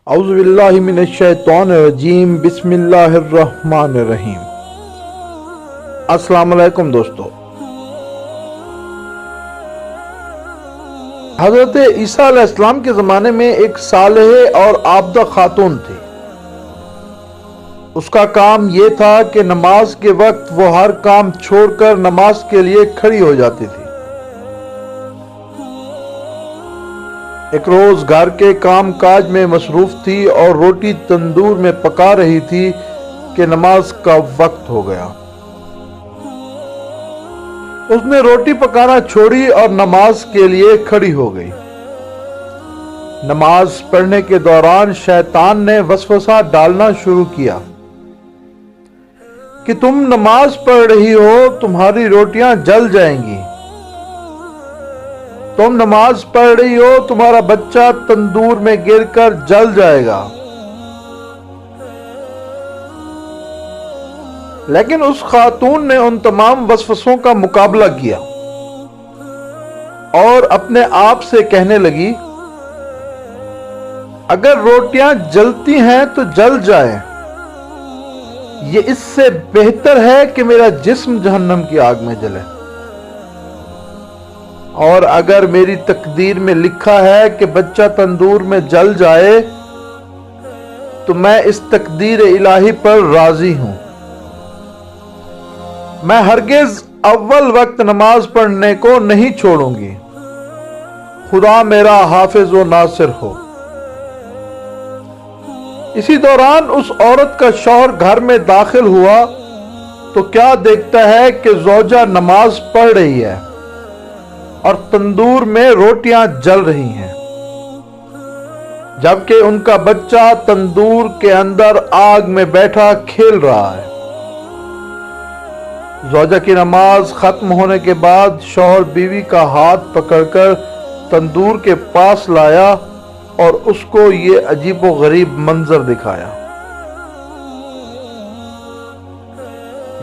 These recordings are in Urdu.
اعوذ باللہ من الشیطان الرجیم بسم اللہ الرحمن الرحیم۔ السلام علیکم دوستو۔ حضرت عیسیٰ علیہ السلام کے زمانے میں ایک صالح اور عابدہ خاتون تھی۔ اس کا کام یہ تھا کہ نماز کے وقت وہ ہر کام چھوڑ کر نماز کے لیے کھڑی ہو جاتی تھی۔ ایک روز گھر کے کام کاج میں مصروف تھی اور روٹی تندور میں پکا رہی تھی کہ نماز کا وقت ہو گیا۔ اس نے روٹی پکانا چھوڑی اور نماز کے لیے کھڑی ہو گئی۔ نماز پڑھنے کے دوران شیطان نے وسوسہ ڈالنا شروع کیا کہ تم نماز پڑھ رہی ہو، تمہاری روٹیاں جل جائیں گی۔ تم نماز پڑھ رہی ہو، تمہارا بچہ تندور میں گر کر جل جائے گا۔ لیکن اس خاتون نے ان تمام وسوسوں کا مقابلہ کیا اور اپنے آپ سے کہنے لگی، اگر روٹیاں جلتی ہیں تو جل جائیں، یہ اس سے بہتر ہے کہ میرا جسم جہنم کی آگ میں جلے۔ اور اگر میری تقدیر میں لکھا ہے کہ بچہ تندور میں جل جائے تو میں اس تقدیر الہی پر راضی ہوں۔ میں ہرگز اول وقت نماز پڑھنے کو نہیں چھوڑوں گی۔ خدا میرا حافظ و ناصر ہو۔ اسی دوران اس عورت کا شوہر گھر میں داخل ہوا تو کیا دیکھتا ہے کہ زوجہ نماز پڑھ رہی ہے اور تندور میں روٹیاں جل رہی ہیں، جبکہ ان کا بچہ تندور کے اندر آگ میں بیٹھا کھیل رہا ہے۔ زوجہ کی نماز ختم ہونے کے بعد شوہر بیوی کا ہاتھ پکڑ کر تندور کے پاس لایا اور اس کو یہ عجیب و غریب منظر دکھایا۔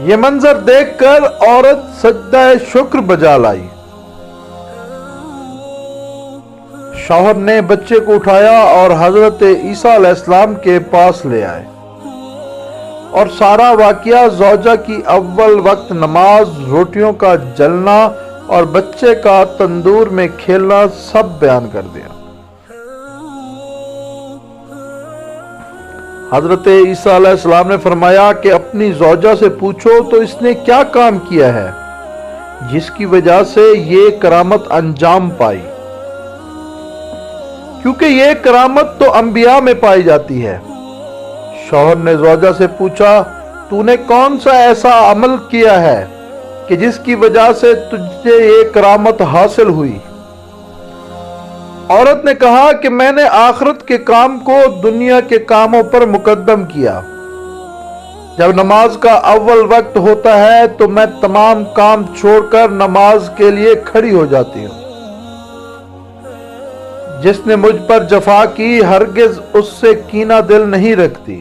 یہ منظر دیکھ کر عورت سجدہ شکر بجا لائی۔ شوہر نے بچے کو اٹھایا اور حضرت عیسیٰ علیہ السلام کے پاس لے آئے اور سارا واقعہ زوجہ کی اول وقت نماز، روٹیوں کا جلنا اور بچے کا تندور میں کھیلنا سب بیان کر دیا۔ حضرت عیسیٰ علیہ السلام نے فرمایا کہ اپنی زوجہ سے پوچھو تو اس نے کیا کام کیا ہے جس کی وجہ سے یہ کرامت انجام پائی، کیونکہ یہ کرامت تو انبیاء میں پائی جاتی ہے۔ شوہر نے زوجہ سے پوچھا، تو نے کون سا ایسا عمل کیا ہے کہ جس کی وجہ سے تجھے یہ کرامت حاصل ہوئی؟ عورت نے کہا کہ میں نے آخرت کے کام کو دنیا کے کاموں پر مقدم کیا۔ جب نماز کا اول وقت ہوتا ہے تو میں تمام کام چھوڑ کر نماز کے لیے کھڑی ہو جاتی ہوں۔ جس نے مجھ پر جفا کی ہرگز اس سے کینہ دل نہیں رکھتی،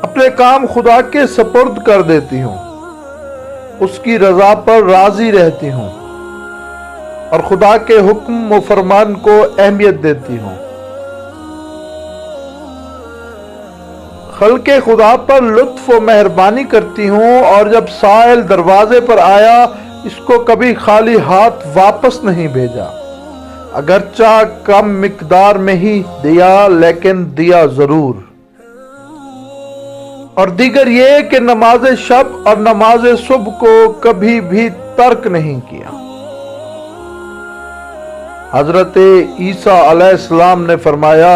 اپنے کام خدا کے سپرد کر دیتی ہوں، اس کی رضا پر راضی رہتی ہوں اور خدا کے حکم و فرمان کو اہمیت دیتی ہوں۔ خلق خدا پر لطف و مہربانی کرتی ہوں اور جب سائل دروازے پر آیا اس کو کبھی خالی ہاتھ واپس نہیں بھیجا، اگرچہ کم مقدار میں ہی دیا لیکن دیا ضرور۔ اور دیگر یہ کہ نماز شب اور نماز صبح کو کبھی بھی ترک نہیں کیا۔ حضرت عیسیٰ علیہ السلام نے فرمایا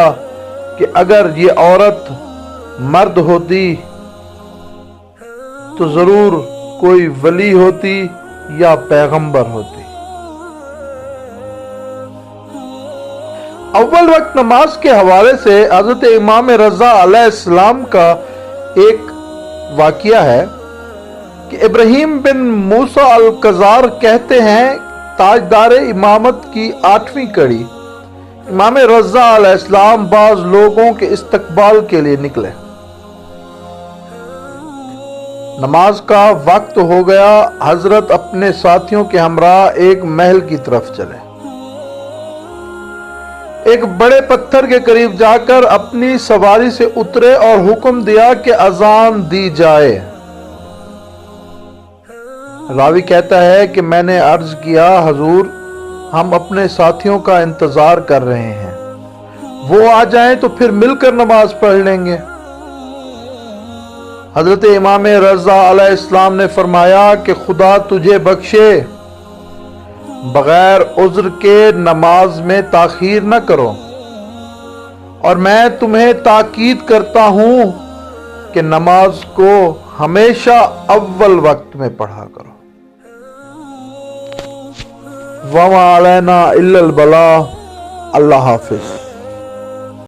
کہ اگر یہ عورت مرد ہوتی تو ضرور کوئی ولی ہوتی یا پیغمبر ہوتی۔ اول وقت نماز کے حوالے سے حضرت امام رضا علیہ السلام کا ایک واقعہ ہے کہ ابراہیم بن موسیٰ القذار کہتے ہیں، تاجدار امامت کی 8ویں کڑی امام رضا علیہ السلام بعض لوگوں کے استقبال کے لیے نکلے۔ نماز کا وقت ہو گیا، حضرت اپنے ساتھیوں کے ہمراہ ایک محل کی طرف چلے۔ ایک بڑے پتھر کے قریب جا کر اپنی سواری سے اترے اور حکم دیا کہ اذان دی جائے۔ راوی کہتا ہے کہ میں نے عرض کیا، حضور ہم اپنے ساتھیوں کا انتظار کر رہے ہیں، وہ آ جائیں تو پھر مل کر نماز پڑھ لیں گے۔ حضرت امام رضا علیہ السلام نے فرمایا کہ خدا تجھے بخشے، بغیر عذر کے نماز میں تاخیر نہ کرو، اور میں تمہیں تاکید کرتا ہوں کہ نماز کو ہمیشہ اول وقت میں پڑھا کرو۔ وما علینا الا البلاغ۔ اللہ حافظ۔